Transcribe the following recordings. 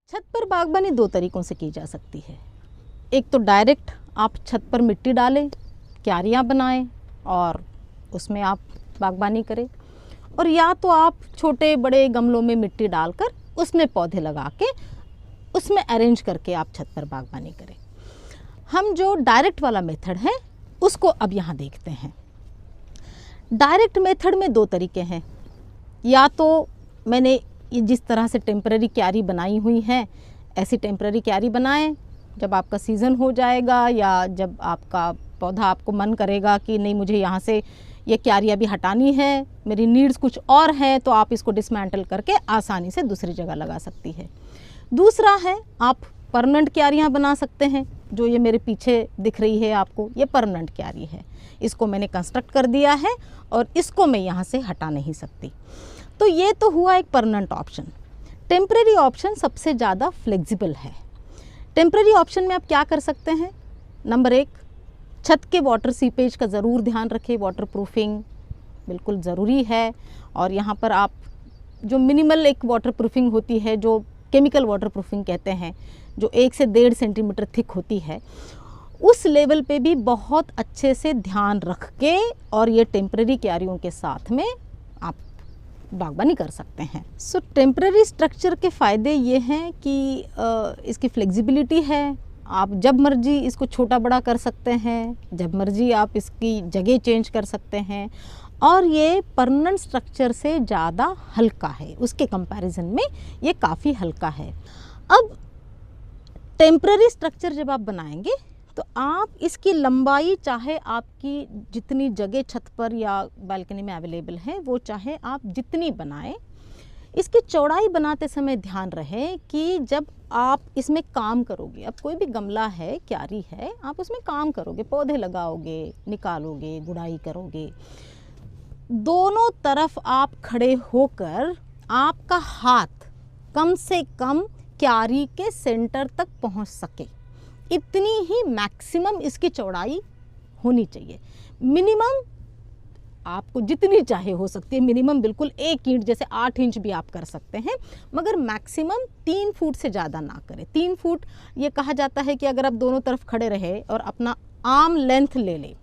छत पर बागबानी दो तरीक़ों से की जा सकती है। एक तो डायरेक्ट आप छत पर मिट्टी डालें, क्यारियाँ बनाएं और उसमें आप बागबानी करें, और या तो आप छोटे बड़े गमलों में मिट्टी डालकर उसमें पौधे लगा के उसमें अरेंज करके आप छत पर बागबानी करें। हम जो डायरेक्ट वाला मेथड है उसको अब यहाँ देखते हैं। डायरेक्ट मेथड में दो तरीके हैं। या तो मैंने ये जिस तरह से टेम्पररी क्यारी बनाई हुई है ऐसी टेम्पररी क्यारी बनाएं। जब आपका सीज़न हो जाएगा या जब आपका पौधा आपको मन करेगा कि नहीं मुझे यहाँ से ये क्यारी अभी हटानी है, मेरी नीड्स कुछ और हैं, तो आप इसको डिसमेंटल करके आसानी से दूसरी जगह लगा सकती है। दूसरा है आप परमानेंट क्यारियाँ बना सकते हैं। जो ये मेरे पीछे दिख रही है आपको, ये परमानेंट क्यारी है। इसको मैंने कंस्ट्रक्ट कर दिया है और इसको मैं यहाँ से हटा नहीं सकती। तो ये तो हुआ एक परमानेंट ऑप्शन। टेम्परेरी ऑप्शन सबसे ज़्यादा फ्लेक्सिबल है। टेम्परेरी ऑप्शन में आप क्या कर सकते हैं? नंबर एक, छत के वाटर सीपेज का ज़रूर ध्यान रखें। वाटर प्रूफिंग बिल्कुल ज़रूरी है। और यहाँ पर आप जो मिनिमल एक वाटर प्रूफिंग होती है, जो केमिकल वाटर प्रूफिंग कहते हैं, जो 1 से 1.5 सेंटीमीटर थिक होती है, उस लेवल पे भी बहुत अच्छे से ध्यान रख के और ये टेम्परेरी क्यारियों के साथ में आप बागबानी कर सकते हैं। सो टेम्परेरी स्ट्रक्चर के फ़ायदे ये हैं कि इसकी फ्लेक्सिबिलिटी है। आप जब मर्जी इसको छोटा बड़ा कर सकते हैं, जब मर्जी आप इसकी जगह चेंज कर सकते हैं, और ये परमानेंट स्ट्रक्चर से ज़्यादा हल्का है। उसके कंपैरिजन में ये काफ़ी हल्का है। अब टेम्परेरी स्ट्रक्चर जब आप बनाएंगे तो आप इसकी लंबाई, चाहे आपकी जितनी जगह छत पर या बालकनी में अवेलेबल है वो चाहे आप जितनी बनाएं, इसकी चौड़ाई बनाते समय ध्यान रहे कि जब आप इसमें काम करोगे, अब कोई भी गमला है, क्यारी है, आप उसमें काम करोगे, पौधे लगाओगे, निकालोगे, गुड़ाई करोगे, दोनों तरफ आप खड़े होकर आपका हाथ कम से कम क्यारी के सेंटर तक पहुंच सके, इतनी ही मैक्सिमम इसकी चौड़ाई होनी चाहिए। मिनिमम आपको जितनी चाहे हो सकती है, मिनिमम बिल्कुल 1 इंच जैसे 8 इंच भी आप कर सकते हैं, मगर मैक्सिमम 3 फुट से ज़्यादा ना करें। 3 फुट ये कहा जाता है कि अगर आप दोनों तरफ खड़े रहे और अपना आर्म लेंथ ले लें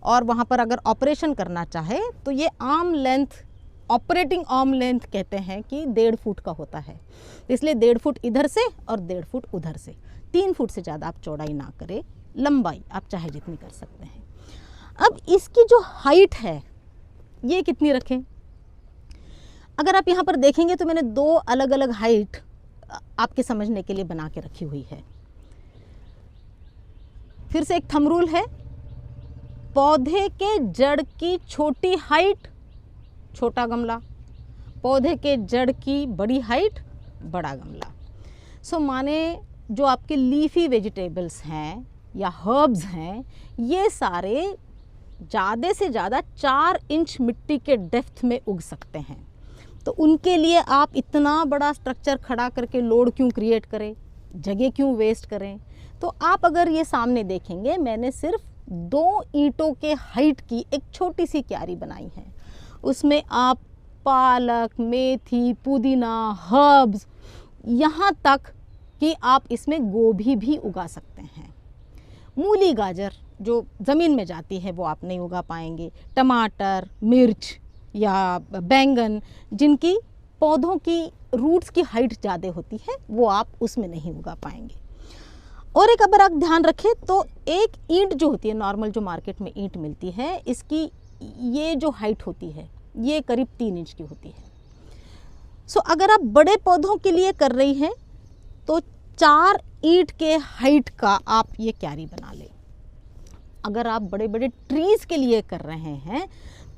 और वहाँ पर अगर ऑपरेशन करना चाहे तो ये arm length, operating arm length कहते हैं कि 1.5 फुट का होता है। इसलिए 1.5 फुट इधर से और 1.5 फुट उधर से, 3 फुट से ज़्यादा आप चौड़ाई ना करें। लंबाई आप चाहे जितनी कर सकते हैं। अब इसकी जो हाइट है ये कितनी रखें? अगर आप यहाँ पर देखेंगे तो मैंने 2 अलग अलग हाइट आपके समझने के लिए बना के रखी हुई है। फिर से एक थंब रूल है, पौधे के जड़ की छोटी हाइट छोटा गमला, पौधे के जड़ की बड़ी हाइट बड़ा गमला। सो माने जो आपके लीफी वेजिटेबल्स हैं या हर्ब्स हैं, ये सारे ज़्यादा से ज़्यादा 4 इंच मिट्टी के डेप्थ में उग सकते हैं। तो उनके लिए आप इतना बड़ा स्ट्रक्चर खड़ा करके लोड क्यों क्रिएट करें, जगह क्यों वेस्ट करें? तो आप अगर ये सामने देखेंगे, मैंने सिर्फ 2 ईंटों के हाइट की एक छोटी सी क्यारी बनाई है। उसमें आप पालक, मेथी, पुदीना, हर्ब्स, यहाँ तक कि आप इसमें गोभी भी उगा सकते हैं। मूली, गाजर जो ज़मीन में जाती है वो आप नहीं उगा पाएंगे। टमाटर, मिर्च या बैंगन जिनकी पौधों की रूट्स की हाइट ज़्यादा होती है वो आप उसमें नहीं उगा पाएंगे। और एक अगर आप ध्यान रखें तो एक ईंट जो होती है, नॉर्मल जो मार्केट में ईंट मिलती है, इसकी ये जो हाइट होती है ये करीब 3 इंच की होती है। सो अगर आप बड़े पौधों के लिए कर रही हैं तो 4 ईंट के हाइट का आप ये क्यारी बना लें। अगर आप बड़े बड़े ट्रीज़ के लिए कर रहे हैं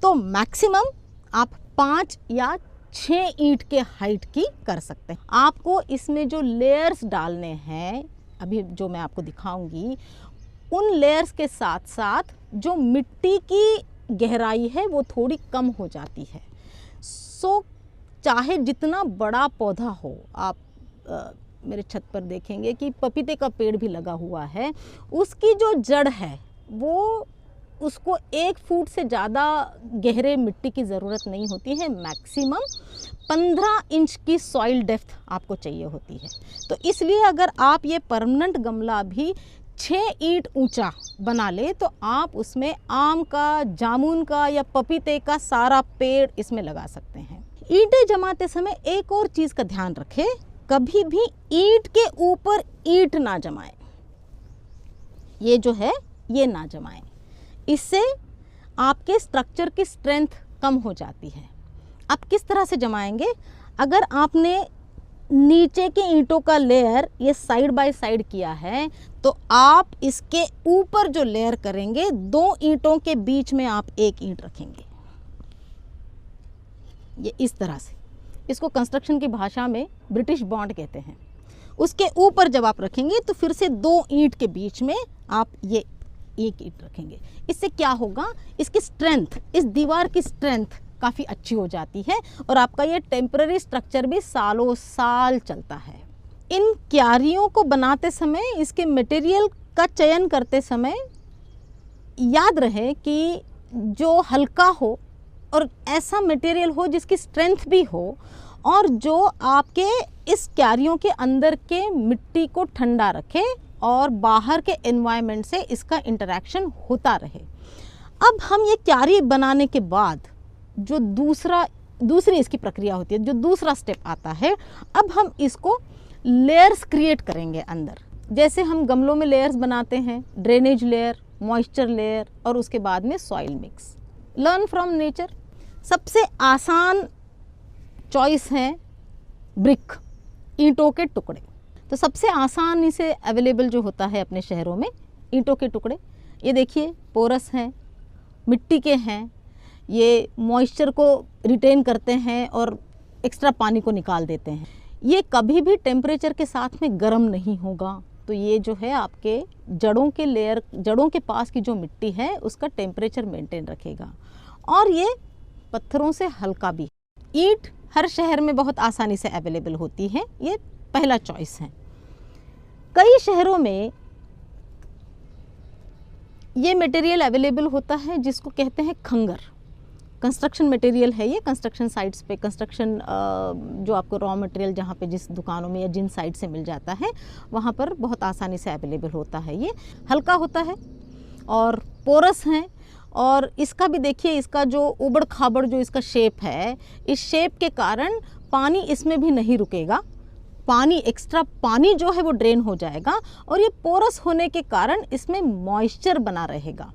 तो मैक्सिमम आप 5 या 6 ईंट के हाइट की कर सकते हैं। आपको इसमें जो लेयर्स डालने हैं, अभी जो मैं आपको दिखाऊंगी, उन लेयर्स के साथ साथ जो मिट्टी की गहराई है वो थोड़ी कम हो जाती है। सो चाहे जितना बड़ा पौधा हो, आप मेरे छत पर देखेंगे कि पपीते का पेड़ भी लगा हुआ है, उसकी जो जड़ है वो उसको 1 फुट से ज़्यादा गहरे मिट्टी की ज़रूरत नहीं होती है। मैक्सिमम 15 इंच की सॉइल डेप्थ आपको चाहिए होती है। तो इसलिए अगर आप ये परमानेंट गमला भी 6 ईंट ऊंचा बना ले तो आप उसमें आम का, जामुन का या पपीते का सारा पेड़ इसमें लगा सकते हैं। ईंटें जमाते समय एक और चीज़ का ध्यान रखें, कभी भी ईंट के ऊपर ईंट ना जमाएं। ये जो है ये ना जमाएं, इससे आपके स्ट्रक्चर की स्ट्रेंथ कम हो जाती है। आप किस तरह से जमाएंगे? अगर आपने नीचे के ईंटों का लेयर ये साइड बाय साइड किया है तो आप इसके ऊपर जो लेयर करेंगे 2 ईंटों के बीच में आप 1 ईंट रखेंगे, ये इस तरह से। इसको कंस्ट्रक्शन की भाषा में ब्रिटिश बॉन्ड कहते हैं। उसके ऊपर जब आप रखेंगे तो फिर से 2 ईंट के बीच में आप ये 1 ईंट रखेंगे। इससे क्या होगा, इसकी स्ट्रेंथ, इस दीवार की स्ट्रेंथ काफ़ी अच्छी हो जाती है और आपका ये टेम्पररी स्ट्रक्चर भी सालों साल चलता है। इन क्यारियों को बनाते समय, इसके मटेरियल का चयन करते समय याद रहे कि जो हल्का हो और ऐसा मटेरियल हो जिसकी स्ट्रेंथ भी हो और जो आपके इस क्यारियों के अंदर के मिट्टी को ठंडा रखे और बाहर के एनवायरनमेंट से इसका इंटरेक्शन होता रहे। अब हम ये क्यारी बनाने के बाद जो दूसरी इसकी प्रक्रिया होती है, जो दूसरा स्टेप आता है, अब हम इसको लेयर्स क्रिएट करेंगे अंदर। जैसे हम गमलों में लेयर्स बनाते हैं, ड्रेनेज लेयर, मॉइस्चर लेयर और उसके बाद में soil mix. Learn from nature. सबसे आसान चॉइस है ब्रिक, ईंटों के टुकड़े। तो सबसे आसानी से अवेलेबल जो होता है अपने शहरों में ईंटों के टुकड़े, ये देखिए पोरस हैं, मिट्टी के हैं, ये मॉइस्चर को रिटेन करते हैं और एक्स्ट्रा पानी को निकाल देते हैं। ये कभी भी टेम्परेचर के साथ में गर्म नहीं होगा। तो ये जो है आपके जड़ों के लेयर, जड़ों के पास की जो मिट्टी है उसका टेम्परेचर मेंटेन रखेगा और ये पत्थरों से हल्का भी। ईंट हर शहर में बहुत आसानी से अवेलेबल होती है, ये पहला चॉइस है। कई शहरों में ये मटेरियल अवेलेबल होता है जिसको कहते हैं खंगर। कंस्ट्रक्शन मटेरियल है ये। कंस्ट्रक्शन साइट्स पे, कंस्ट्रक्शन जो आपको रॉ मटेरियल जहाँ पे जिस दुकानों में या जिन साइट से मिल जाता है वहाँ पर बहुत आसानी से अवेलेबल होता है। ये हल्का होता है और पोरस हैं और इसका भी देखिए, इसका जो उबड़ खाबड़ जो इसका शेप है, इस शेप के कारण पानी इसमें भी नहीं रुकेगा। पानी, एक्स्ट्रा पानी जो है वो ड्रेन हो जाएगा और ये पोरस होने के कारण इसमें मॉइस्चर बना रहेगा।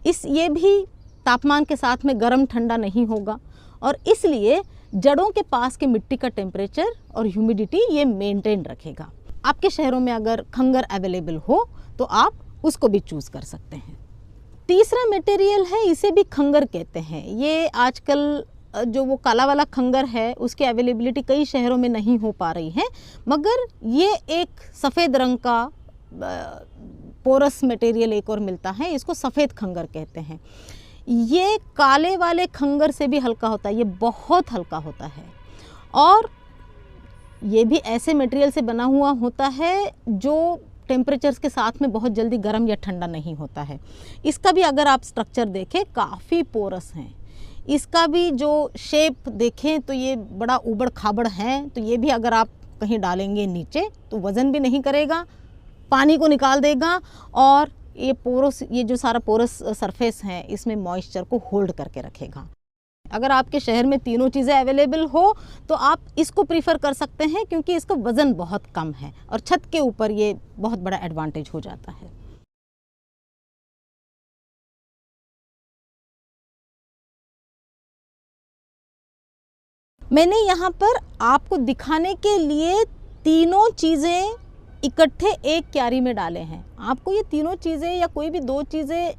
ये भी तापमान के साथ में गर्म ठंडा नहीं होगा और इसलिए जड़ों के पास के मिट्टी का टेम्परेचर और ह्यूमिडिटी ये मेंटेन रखेगा। आपके शहरों में अगर खंगर अवेलेबल हो तो आप उसको भी चूज़ कर सकते हैं। तीसरा मटेरियल है, इसे भी खंगर कहते हैं। ये आजकल जो वो काला वाला खंगर है उसकी अवेलेबिलिटी कई शहरों में नहीं हो पा रही है, मगर ये एक सफ़ेद रंग का पोरस मटेरियल एक और मिलता है, इसको सफ़ेद खंगर कहते हैं। ये काले वाले खंगर से भी हल्का होता है, ये बहुत हल्का होता है और ये भी ऐसे मटेरियल से बना हुआ होता है जो टेम्परेचर्स के साथ में बहुत जल्दी गर्म या ठंडा नहीं होता है। इसका भी अगर आप स्ट्रक्चर देखें काफ़ी पोरस हैं। इसका भी जो शेप देखें तो ये बड़ा उबड़ खाबड़ है, तो ये भी अगर आप कहीं डालेंगे नीचे तो वज़न भी नहीं करेगा, पानी को निकाल देगा और ये पोरस, ये जो सारा पोरस सरफेस है इसमें मॉइस्चर को होल्ड करके रखेगा। अगर आपके शहर में तीनों चीज़ें अवेलेबल हो तो आप इसको प्रीफर कर सकते हैं क्योंकि इसका वज़न बहुत कम है और छत के ऊपर ये बहुत बड़ा एडवांटेज हो जाता है। मैंने यहाँ पर आपको दिखाने के लिए तीनों चीज़ें इकट्ठे एक क्यारी में डाले हैं। आपको ये तीनों चीज़ें या कोई भी 2 चीज़ें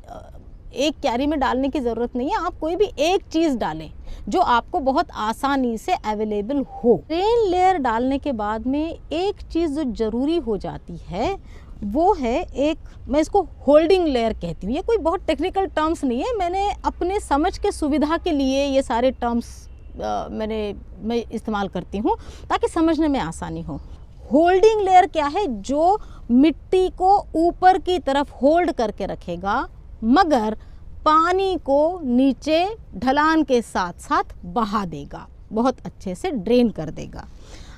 एक क्यारी में डालने की ज़रूरत नहीं है। आप कोई भी एक चीज़ डालें जो आपको बहुत आसानी से अवेलेबल हो। रेन लेयर डालने के बाद में एक चीज़ जो ज़रूरी हो जाती है वो है एक, मैं इसको होल्डिंग लेयर कहती हूँ। ये कोई बहुत टेक्निकल टर्म्स नहीं है, मैंने अपने समझ के सुविधा के लिए ये सारे टर्म्स मैं इस्तेमाल करती हूँ ताकि समझने में आसानी हो। होल्डिंग लेयर क्या है? जो मिट्टी को ऊपर की तरफ होल्ड करके रखेगा मगर पानी को नीचे ढलान के साथ साथ बहा देगा, बहुत अच्छे से ड्रेन कर देगा।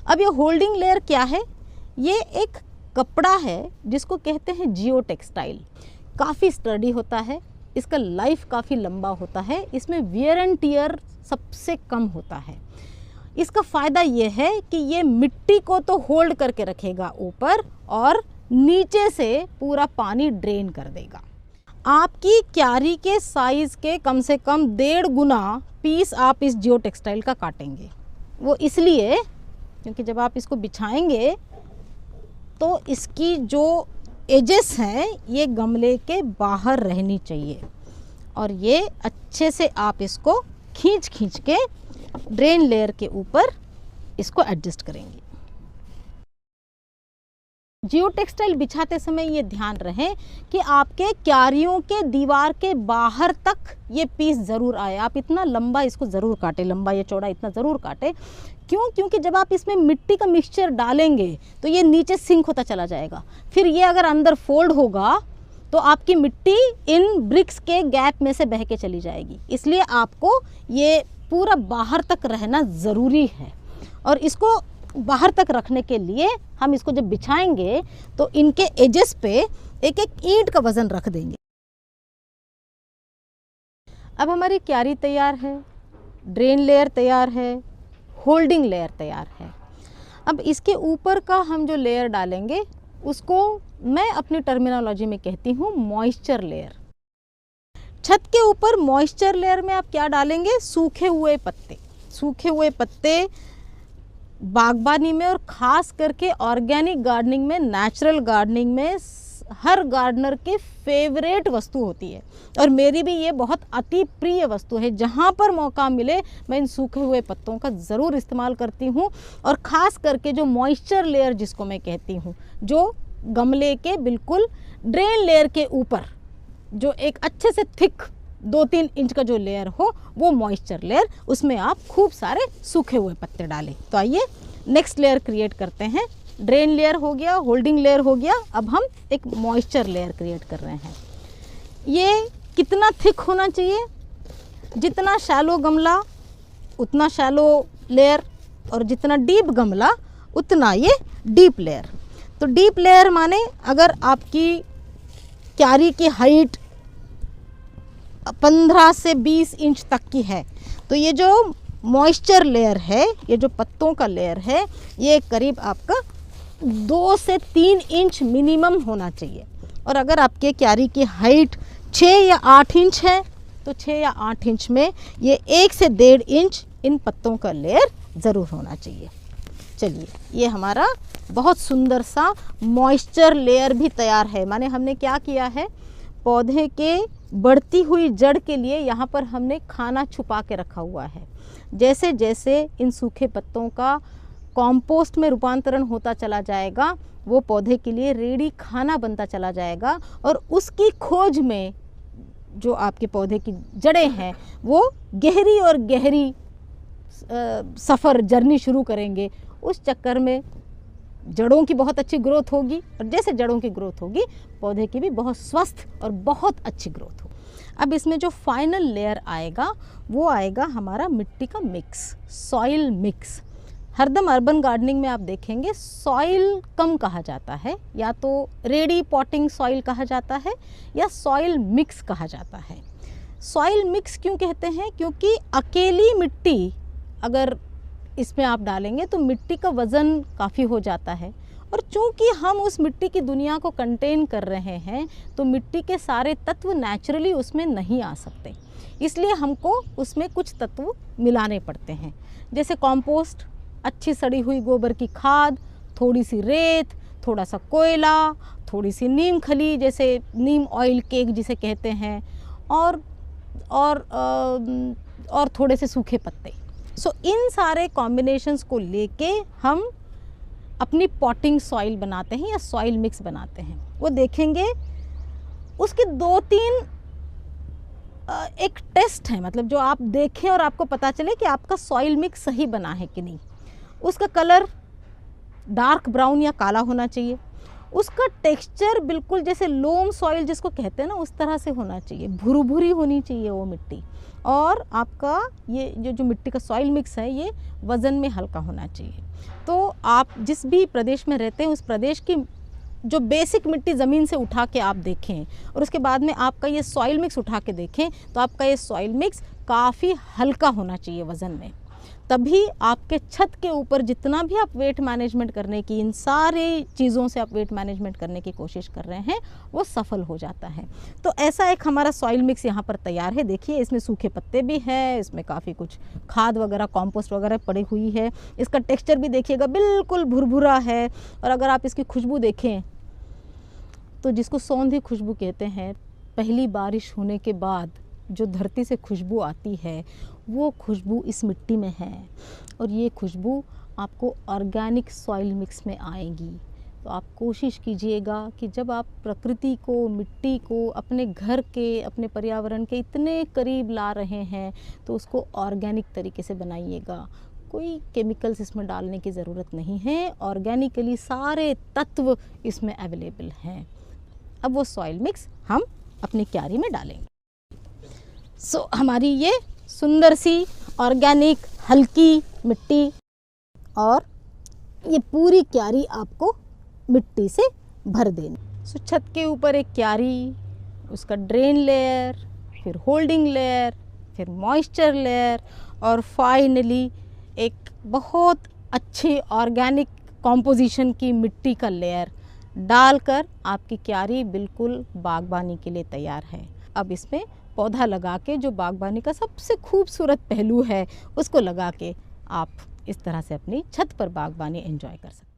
अब ये होल्डिंग लेयर क्या है? ये एक कपड़ा है जिसको कहते हैं जियो टेक्सटाइल। काफ़ी स्टर्डी होता है, इसका लाइफ काफ़ी लंबा होता है, इसमें वियर एंड टियर सबसे कम होता है। इसका फ़ायदा ये है कि ये मिट्टी को तो होल्ड करके रखेगा ऊपर और नीचे से पूरा पानी ड्रेन कर देगा। आपकी क्यारी के साइज़ के कम से कम 1.5 गुना पीस आप इस जियो टेक्सटाइल का काटेंगे। वो इसलिए क्योंकि जब आप इसको बिछाएंगे तो इसकी जो एजेस हैं ये गमले के बाहर रहनी चाहिए और ये अच्छे से आप इसको खींच खींच के ड्रेन लेयर के ऊपर इसको एडजस्ट करेंगे। जियो टेक्सटाइल बिछाते समय ये ध्यान रहे कि आपके क्यारियों के दीवार के बाहर तक ये पीस ज़रूर आए। आप इतना लंबा इसको ज़रूर काटें, लंबा या चौड़ा इतना ज़रूर काटें। क्यों? क्योंकि जब आप इसमें मिट्टी का मिक्सचर डालेंगे तो ये नीचे सिंक होता चला जाएगा। फिर ये अगर अंदर फोल्ड होगा तो आपकी मिट्टी इन ब्रिक्स के गैप में से बह के चली जाएगी। इसलिए आपको ये पूरा बाहर तक रहना ज़रूरी है और इसको बाहर तक रखने के लिए हम इसको जब बिछाएंगे तो इनके एजेस पे एक एक ईंट का वज़न रख देंगे। अब हमारी क्यारी तैयार है, ड्रेन लेयर तैयार है, होल्डिंग लेयर तैयार है। अब इसके ऊपर का हम जो लेयर डालेंगे उसको मैं अपनी टर्मिनोलॉजी में कहती हूँ मॉइस्चर लेयर। छत के ऊपर मॉइस्चर लेयर में आप क्या डालेंगे? सूखे हुए पत्ते। सूखे हुए पत्ते बागबानी में और ख़ास करके ऑर्गेनिक गार्डनिंग में, नेचुरल गार्डनिंग में हर गार्डनर के फेवरेट वस्तु होती है और मेरी भी ये बहुत अति प्रिय वस्तु है। जहाँ पर मौका मिले मैं इन सूखे हुए पत्तों का ज़रूर इस्तेमाल करती हूँ और ख़ास करके जो मॉइस्चर लेयर जिसको मैं कहती हूँ, जो गमले के बिल्कुल ड्रेन लेयर के ऊपर जो एक अच्छे से थिक 2-3 इंच का जो लेयर हो वो मॉइस्चर लेयर, उसमें आप खूब सारे सूखे हुए पत्ते डालें। तो आइए नेक्स्ट लेयर क्रिएट करते हैं। ड्रेन लेयर हो गया, होल्डिंग लेयर हो गया, अब हम एक मॉइस्चर लेयर क्रिएट कर रहे हैं। ये कितना थिक होना चाहिए? जितना शैलो गमला उतना शैलो लेयर और जितना डीप गमला उतना ये डीप लेयर। तो डीप लेयर माने अगर आपकी क्यारी की हाइट 15 से 20 इंच तक की है तो ये जो मॉइस्चर लेयर है, ये जो पत्तों का लेयर है, ये करीब आपका 2 से 3 इंच मिनिमम होना चाहिए। और अगर आपके क्यारी की हाइट 6 या 8 इंच है तो 6 या 8 इंच में ये 1 से 1.5 इंच इन पत्तों का लेयर ज़रूर होना चाहिए। चलिए, ये हमारा बहुत सुंदर सा मॉइस्चर लेयर भी तैयार है। माने हमने क्या किया है, पौधे के बढ़ती हुई जड़ के लिए यहाँ पर हमने खाना छुपा के रखा हुआ है। जैसे जैसे इन सूखे पत्तों का कंपोस्ट में रूपांतरण होता चला जाएगा, वो पौधे के लिए रेडी खाना बनता चला जाएगा और उसकी खोज में जो आपके पौधे की जड़ें हैं वो गहरी और गहरी सफ़र जर्नी शुरू करेंगे। उस चक्कर में जड़ों की बहुत अच्छी ग्रोथ होगी और जैसे जड़ों की ग्रोथ होगी पौधे की भी बहुत स्वस्थ और बहुत अच्छी ग्रोथ होगी। अब इसमें जो फाइनल लेयर आएगा वो आएगा हमारा मिट्टी का मिक्स, सॉइल मिक्स। हरदम अर्बन गार्डनिंग में आप देखेंगे सॉइल कम कहा जाता है, या तो रेडी पॉटिंग सॉइल कहा जाता है या सॉइल मिक्स कहा जाता है। सॉइल मिक्स क्यों कहते हैं? क्योंकि अकेली मिट्टी अगर इसमें आप डालेंगे तो मिट्टी का वज़न काफ़ी हो जाता है और चूंकि हम उस मिट्टी की दुनिया को कंटेन कर रहे हैं तो मिट्टी के सारे तत्व नेचुरली उसमें नहीं आ सकते, इसलिए हमको उसमें कुछ तत्व मिलाने पड़ते हैं। जैसे कंपोस्ट, अच्छी सड़ी हुई गोबर की खाद, थोड़ी सी रेत, थोड़ा सा कोयला, थोड़ी सी नीम खली जैसे नीम ऑयल केक जिसे कहते हैं, और थोड़े से सूखे पत्ते। सो इन सारे कॉम्बिनेशंस को लेके हम अपनी पॉटिंग सॉइल बनाते हैं या सॉइल मिक्स बनाते हैं। वो देखेंगे उसके 2-3 एक टेस्ट है, मतलब जो आप देखें और आपको पता चले कि आपका सॉइल मिक्स सही बना है कि नहीं। उसका कलर डार्क ब्राउन या काला होना चाहिए, उसका टेक्सचर बिल्कुल जैसे लोम सॉइल जिसको कहते हैं ना, उस तरह से होना चाहिए, भुरभुरी होनी चाहिए वो मिट्टी। और आपका ये जो मिट्टी का सॉइल मिक्स है ये वज़न में हल्का होना चाहिए। तो आप जिस भी प्रदेश में रहते हैं उस प्रदेश की जो बेसिक मिट्टी ज़मीन से उठा के आप देखें और उसके बाद में आपका ये सॉइल मिक्स उठा के देखें, तो आपका ये सॉइल मिक्स काफ़ी हल्का होना चाहिए वज़न में। तभी आपके छत के ऊपर जितना भी आप वेट मैनेजमेंट करने की, इन सारे चीज़ों से आप वेट मैनेजमेंट करने की कोशिश कर रहे हैं, वो सफल हो जाता है। तो ऐसा एक हमारा सॉइल मिक्स यहाँ पर तैयार है। देखिए इसमें सूखे पत्ते भी हैं, इसमें काफ़ी कुछ खाद वगैरह, कॉम्पोस्ट वगैरह पड़ी हुई है। इसका टेक्स्चर भी देखिएगा बिल्कुल भुरभुरा है। और अगर आप इसकी खुशबू देखें तो जिसको सौंधी खुशबू कहते हैं, पहली बारिश होने के बाद जो धरती से खुशबू आती है वो खुशबू इस मिट्टी में है। और ये खुशबू आपको ऑर्गेनिक सॉइल मिक्स में आएगी। तो आप कोशिश कीजिएगा कि जब आप प्रकृति को, मिट्टी को अपने घर के, अपने पर्यावरण के इतने करीब ला रहे हैं तो उसको ऑर्गेनिक तरीके से बनाइएगा। कोई केमिकल्स इसमें डालने की ज़रूरत नहीं है, ऑर्गेनिकली सारे तत्व इसमें अवेलेबल हैं। अब वो सॉइल मिक्स हम अपनी क्यारी में डालेंगे। हमारी ये सुंदर सी ऑर्गेनिक हल्की मिट्टी, और ये पूरी क्यारी आपको मिट्टी से भर देनी। छत के ऊपर एक क्यारी, उसका ड्रेन लेयर, फिर होल्डिंग लेयर, फिर मॉइस्चर लेयर, और फाइनली एक बहुत अच्छी ऑर्गेनिक कॉम्पोजिशन की मिट्टी का लेयर डालकर आपकी क्यारी बिल्कुल बागबानी के लिए तैयार है। अब इसमें पौधा लगा के, जो बागबानी का सबसे खूबसूरत पहलू है, उसको लगा के आप इस तरह से अपनी छत पर बागबानी एंजॉय कर सकते हैं।